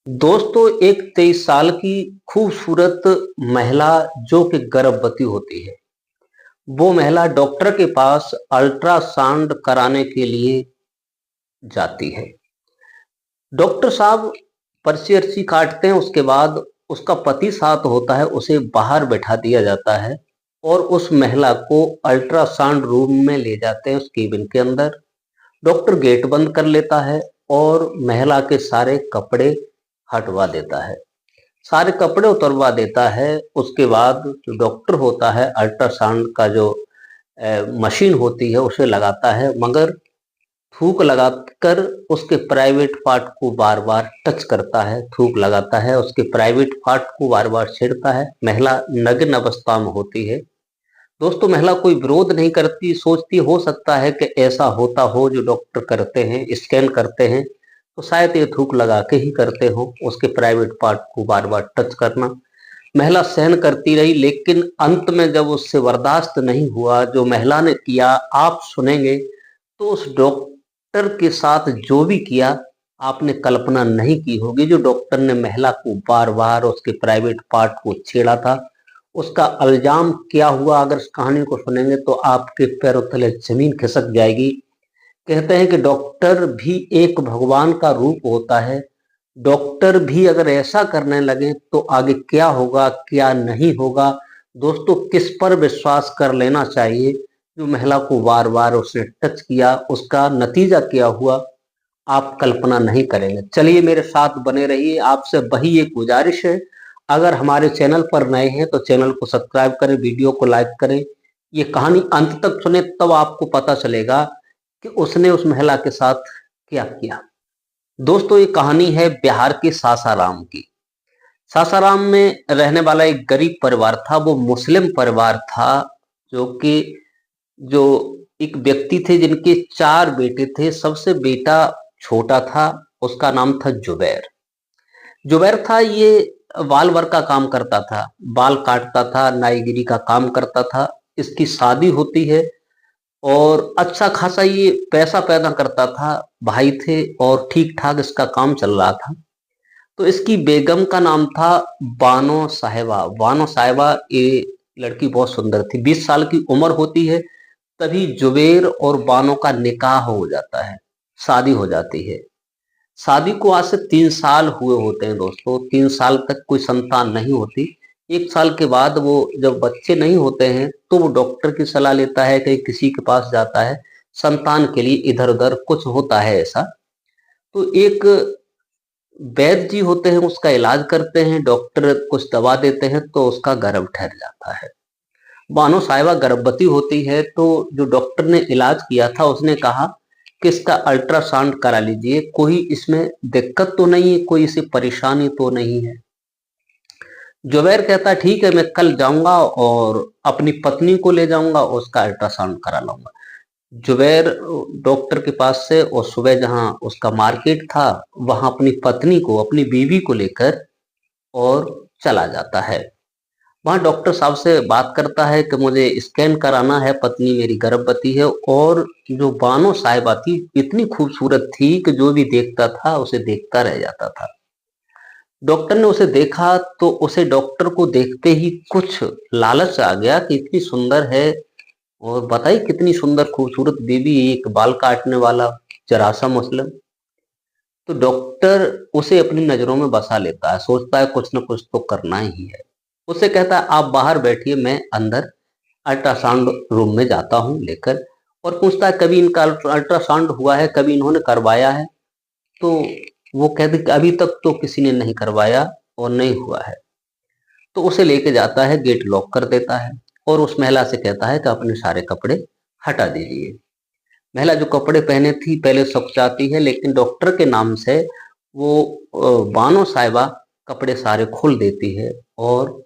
दोस्तों, एक 23 साल की खूबसूरत महिला जो कि गर्भवती होती है, वो महिला डॉक्टर के पास अल्ट्रासाउंड कराने के लिए जाती है। डॉक्टर साहब पर्ची-वर्ची काटते हैं, उसके बाद उसका पति साथ होता है, उसे बाहर बैठा दिया जाता है और उस महिला को अल्ट्रासाउंड रूम में ले जाते हैं, उस केबिन के अंदर। डॉक्टर गेट बंद कर लेता है और महिला के सारे कपड़े हटवा देता है। सारे कपड़े उतरवा देता है। उसके बाद जो डॉक्टर होता है अल्ट्रासाउंड का जो मशीन होती है उसे लगाता है, मगर थूक लगाकर उसके प्राइवेट पार्ट को बार बार टच करता है, थूक लगाता है, उसके प्राइवेट पार्ट को बार बार छेड़ता है। महिला नग्न अवस्था में होती है। दोस्तों, महिला कोई विरोध नहीं करती, सोचती हो सकता है कि ऐसा होता हो, जो डॉक्टर करते हैं स्कैन करते हैं तो शायद ये थूक लगा के ही करते हो, उसके प्राइवेट पार्ट को बार बार टच करना। महिला सहन करती रही, लेकिन अंत में जब उससे बर्दाश्त नहीं हुआ, जो महिला ने किया आप सुनेंगे। तो उस डॉक्टर के साथ जो भी किया आपने कल्पना नहीं की होगी। जो डॉक्टर ने महिला को बार बार उसके प्राइवेट पार्ट को छेड़ा था, उसका इल्जाम क्या हुआ, अगर इस कहानी को सुनेंगे तो आपके पैरों तले जमीन खिसक जाएगी। कहते हैं कि डॉक्टर भी एक भगवान का रूप होता है। डॉक्टर भी अगर ऐसा करने लगे तो आगे क्या होगा, क्या नहीं होगा। दोस्तों, किस पर विश्वास कर लेना चाहिए। जो महिला को बार बार उसने टच किया, उसका नतीजा क्या हुआ आप कल्पना नहीं करेंगे। चलिए मेरे साथ बने रहिए। आपसे वही एक गुजारिश है, अगर हमारे चैनल पर नए हैं तो चैनल को सब्सक्राइब करें, वीडियो को लाइक करें। ये कहानी अंत तक सुने, तब आपको पता चलेगा कि उसने उस महिला के साथ क्या किया। दोस्तों, ये कहानी है बिहार के सासाराम की। सासाराम में रहने वाला एक गरीब परिवार था, वो मुस्लिम परिवार था। जो कि जो एक व्यक्ति थे जिनके 4 बेटे थे। सबसे बेटा छोटा था, उसका नाम था जुबैर। जुबैर था, ये बाल वर्क का काम करता था, बाल काटता था, नाईगिरी का काम करता था। इसकी शादी होती है और अच्छा खासा ये पैसा पैदा करता था। भाई थे और ठीक ठाक इसका काम चल रहा था। तो इसकी बेगम का नाम था बानो साहिबा। बानो साहिबा, ये लड़की बहुत सुंदर थी। 20 साल की उम्र होती है तभी जुबेर और बानो का निकाह हो जाता है, शादी हो जाती है। शादी को आज से 3 साल हुए होते हैं। दोस्तों, 3 साल तक कोई संतान नहीं होती। 1 साल के बाद वो जब बच्चे नहीं होते हैं तो वो डॉक्टर की सलाह लेता है, कहीं किसी के पास जाता है, संतान के लिए इधर उधर कुछ होता है ऐसा। तो एक वैद्य जी होते हैं, उसका इलाज करते हैं, डॉक्टर कुछ दवा देते हैं तो उसका गर्भ ठहर जाता है। बानो साहिबा गर्भवती होती है, तो जो डॉक्टर ने इलाज किया था उसने कहा कि इसका अल्ट्रासाउंड करा लीजिए, कोई इसमें दिक्कत तो नहीं है, कोई इसे परेशानी तो नहीं है। जुबैर कहता है ठीक है, मैं कल जाऊंगा और अपनी पत्नी को ले जाऊंगा, उसका अल्ट्रासाउंड करा लाऊंगा। जुबैर डॉक्टर के पास से और सुबह जहां उसका मार्केट था वहां अपनी पत्नी को, अपनी बीवी को लेकर और चला जाता है। वहाँ डॉक्टर साहब से बात करता है कि मुझे स्कैन कराना है, पत्नी मेरी गर्भवती है। और जो बानो साहिबा थी इतनी खूबसूरत थी कि जो भी देखता था उसे देखता रह जाता था। डॉक्टर ने उसे देखा तो उसे डॉक्टर को देखते ही कुछ लालच आ गया कि इतनी सुंदर है, और बताइए कितनी सुंदर खूबसूरत बीवी, एक बाल काटने वाला जरा सा मुस्लिम। तो डॉक्टर उसे अपनी नजरों में बसा लेता है, सोचता है कुछ न कुछ तो करना ही है। उससे कहता है आप बाहर बैठिए, मैं अंदर अल्ट्रासाउंड रूम में जाता हूँ लेकर। और पूछता है कभी इनका अल्ट्रासाउंड हुआ है, कभी इन्होंने करवाया है। तो वो कहते कि अभी तक तो किसी ने नहीं करवाया और नहीं हुआ है। तो उसे लेके जाता है, गेट लॉक कर देता है और उस महिला से कहता है कि अपने सारे कपड़े हटा दीजिए। महिला जो कपड़े पहने थी पहले सूख जाती है, लेकिन डॉक्टर के नाम से वो बानो साहिबा कपड़े सारे खोल देती है। और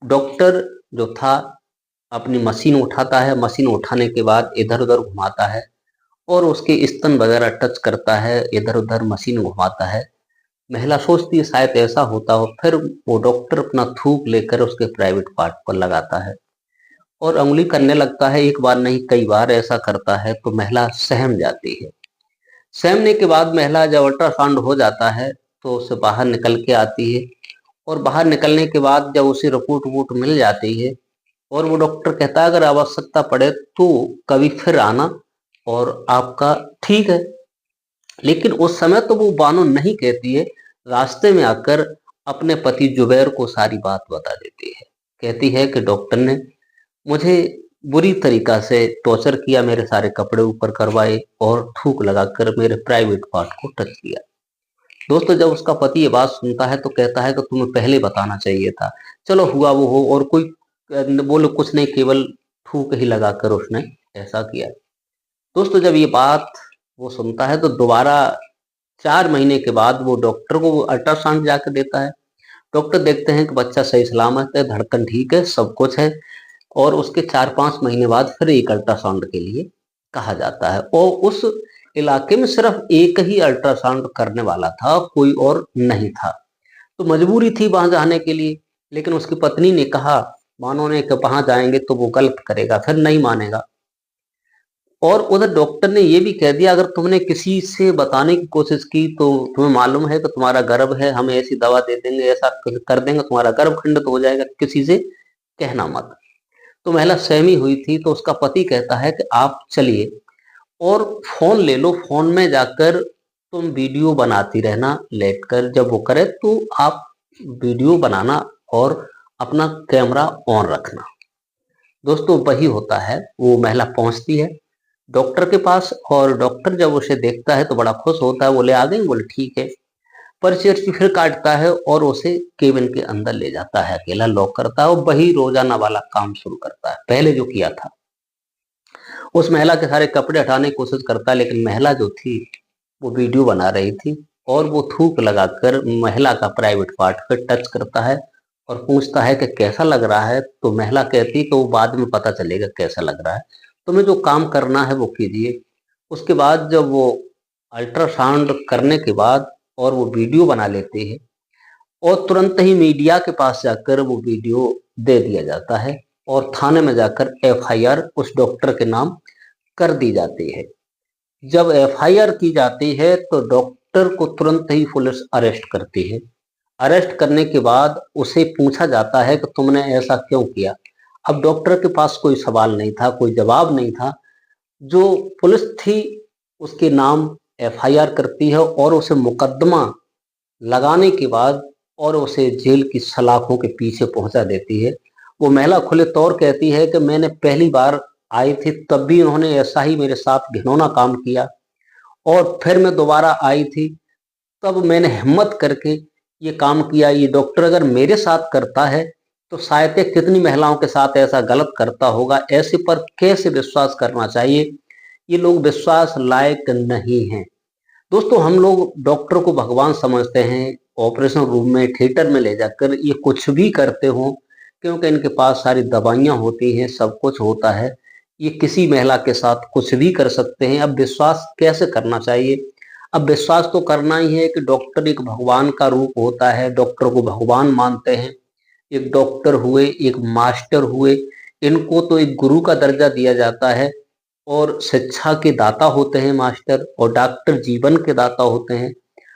डॉक्टर जो था अपनी मशीन उठाता है, मशीन उठाने के बाद इधर उधर घुमाता है और उसके स्तन वगैरह टच करता है, इधर उधर मशीन घुमाता है। महिला सोचती है शायद ऐसा होता हो, फिर वो डॉक्टर अपना थूक लेकर उसके प्राइवेट पार्ट पर लगाता है और उंगली करने लगता है। एक बार नहीं कई बार ऐसा करता है तो महिला सहम जाती है। सहमने के बाद महिला जब अल्ट्रासाउंड हो जाता है तो उसे बाहर निकल के आती है, और बाहर निकलने के बाद जब उसे रिपोर्ट वोट मिल जाती है और वो डॉक्टर कहता है अगर आवश्यकता पड़े तो कभी फिर आना और आपका ठीक है। लेकिन उस समय तो वो बानो नहीं कहती है, रास्ते में आकर अपने पति जुबैर को सारी बात बता देती है। कहती है कि डॉक्टर ने मुझे बुरी तरीका से टॉर्चर किया, मेरे सारे कपड़े ऊपर करवाए और थूक लगाकर मेरे प्राइवेट पार्ट को टच किया। दोस्तों, जब उसका पति ये बात सुनता है तो कहता है कि तुम्हें पहले बताना चाहिए था। चलो हुआ वो हो, और कोई बोले कुछ नहीं, केवल थूक ही लगाकर उसने ऐसा किया। दोस्तों, जब ये बात वो सुनता है तो दोबारा 4 महीने के बाद वो डॉक्टर को अल्ट्रासाउंड जाकर देता है। डॉक्टर देखते हैं कि बच्चा सही सलामत है, धड़कन ठीक है, सब कुछ है, और उसके 4-5 महीने बाद फिर एक अल्ट्रासाउंड के लिए कहा जाता है। और उस इलाके में सिर्फ एक ही अल्ट्रासाउंड करने वाला था, कोई और नहीं था। तो मजबूरी थी वहां जाने के लिए, लेकिन उसकी पत्नी ने कहा, मानो ने, कि वहां जाएंगे तो वो गलत करेगा, फिर नहीं मानेगा। और उधर डॉक्टर ने ये भी कह दिया अगर तुमने किसी से बताने की कोशिश की तो तुम्हें मालूम है कि तुम्हारा गर्भ है, हम ऐसी दवा दे देंगे, ऐसा कर देंगे, तुम्हारा गर्भ खंडित हो जाएगा, किसी से कहना मत। तो महिला सहमी हुई थी, तो उसका पति कहता है कि आप चलिए और फोन ले लो, फोन में जाकर तुम वीडियो बनाती रहना लेटकर, जब वो करे तो आप वीडियो बनाना और अपना कैमरा ऑन रखना। दोस्तों, वही होता है, वो महिला पहुंचती है डॉक्टर के पास, और डॉक्टर जब उसे देखता है तो बड़ा खुश होता है, बोले आ गई, बोले ठीक है। पर्ची अर्ची फिर काटता है और उसे केबिन के अंदर ले जाता है, अकेला लॉक करता है और वही रोजाना वाला काम शुरू करता है, पहले जो किया था। उस महिला के सारे कपड़े हटाने की कोशिश करता है, लेकिन महिला जो थी वो वीडियो बना रही थी, और वो थूक लगाकर महिला का प्राइवेट पार्ट पे टच करता है और पूछता है कि कैसा लग रहा है। तो महिला कहती है कि वो बाद में पता चलेगा कैसा लग रहा है, तुम्हें जो काम करना है वो कीजिए। उसके बाद जब वो अल्ट्रासाउंड करने के बाद और वो वीडियो बना लेते हैं, और तुरंत ही मीडिया के पास जाकर वो वीडियो दे दिया जाता है, और थाने में जाकर एफआईआर उस डॉक्टर के नाम कर दी जाती है। जब एफआईआर की जाती है तो डॉक्टर को तुरंत ही पुलिस अरेस्ट करती है। अरेस्ट करने के बाद उसे पूछा जाता है कि तुमने ऐसा क्यों किया। अब डॉक्टर के पास कोई सवाल नहीं था, कोई जवाब नहीं था। जो पुलिस थी उसके नाम एफआईआर करती है और उसे मुकदमा लगाने के बाद और उसे जेल की सलाखों के पीछे पहुंचा देती है। वो महिला खुले तौर कहती है कि मैंने पहली बार आई थी तब भी उन्होंने ऐसा ही मेरे साथ घिनौना काम किया, और फिर मैं दोबारा आई थी तब मैंने हिम्मत करके ये काम किया। ये डॉक्टर अगर मेरे साथ करता है तो शायद ये कितनी महिलाओं के साथ ऐसा गलत करता होगा। ऐसे पर कैसे विश्वास करना चाहिए, ये लोग विश्वास लायक नहीं हैं। दोस्तों, हम लोग डॉक्टर को भगवान समझते हैं, ऑपरेशन रूम में थिएटर में ले जाकर ये कुछ भी करते हो, क्योंकि इनके पास सारी दवाइयां होती हैं, सब कुछ होता है। ये किसी महिला के साथ कुछ भी कर सकते हैं। अब विश्वास कैसे करना चाहिए? अब विश्वास तो करना ही है कि डॉक्टर एक भगवान का रूप होता है, डॉक्टर को भगवान मानते हैं। एक डॉक्टर हुए, एक मास्टर हुए, इनको तो एक गुरु का दर्जा दिया जाता है, और शिक्षा के दाता होते हैं मास्टर, और डॉक्टर जीवन के दाता होते हैं।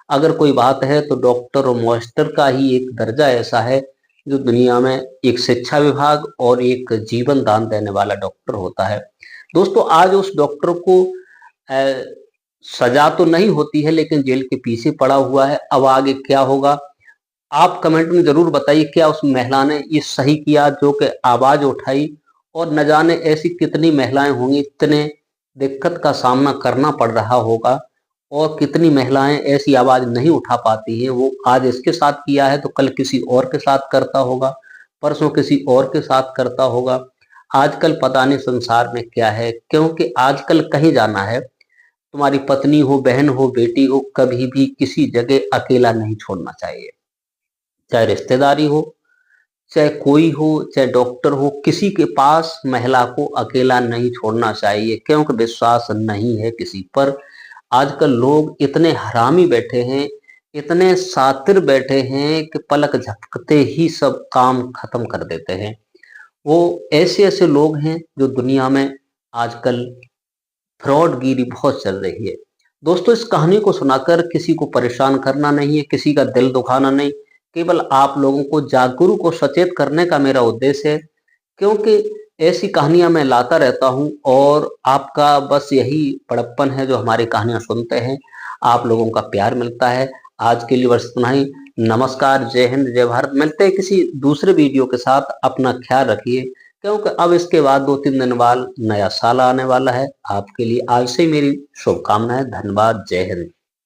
अगर कोई बात है तो डॉक्टर और मास्टर का ही एक दर्जा ऐसा है जो दुनिया में एक शिक्षा विभाग और एक जीवन दान देने वाला डॉक्टर होता है। दोस्तों, आज उस डॉक्टर को सजा तो नहीं होती है, लेकिन जेल के पीछे पड़ा हुआ है। अब आगे क्या होगा, आप कमेंट में जरूर बताइए। क्या उस महिला ने ये सही किया जो कि आवाज उठाई, और न जाने ऐसी कितनी महिलाएं होंगी, इतने दिक्कत का सामना करना पड़ रहा होगा, और कितनी महिलाएं ऐसी आवाज नहीं उठा पाती हैं। वो आज इसके साथ किया है तो कल किसी और के साथ करता होगा, परसों किसी और के साथ करता होगा। आजकल पता नहीं संसार में क्या है, क्योंकि आजकल कहीं जाना है, तुम्हारी पत्नी हो, बहन हो, बेटी हो, कभी भी किसी जगह अकेला नहीं छोड़ना चाहिए। चाहे रिश्तेदारी हो, चाहे कोई हो, चाहे डॉक्टर हो, किसी के पास महिला को अकेला नहीं छोड़ना चाहिए, क्योंकि विश्वास नहीं है किसी पर। आजकल लोग इतने हरामी बैठे हैं, इतने शातिर बैठे हैं कि पलक झपकते ही सब काम खत्म कर देते हैं। वो ऐसे ऐसे लोग हैं जो दुनिया में आजकल फ्रॉडगिरी बहुत चल रही है। दोस्तों, इस कहानी को सुनाकर किसी को परेशान करना नहीं है, किसी का दिल दुखाना नहीं, केवल आप लोगों को जागरूक और सचेत करने का मेरा उद्देश्य है। क्योंकि ऐसी कहानियां मैं लाता रहता हूं और आपका बस यही बड़प्पन है जो हमारी कहानियां सुनते हैं, आप लोगों का प्यार मिलता है। आज के लिए बस इतना ही। नमस्कार, जय हिंद, जय भारत। मिलते हैं किसी दूसरे वीडियो के साथ। अपना ख्याल रखिए, क्योंकि अब इसके बाद 2-3 दिन बाद नया साल आने वाला है। आपके लिए आज से ही मेरी शुभकामनाएं। धन्यवाद। जय हिंद।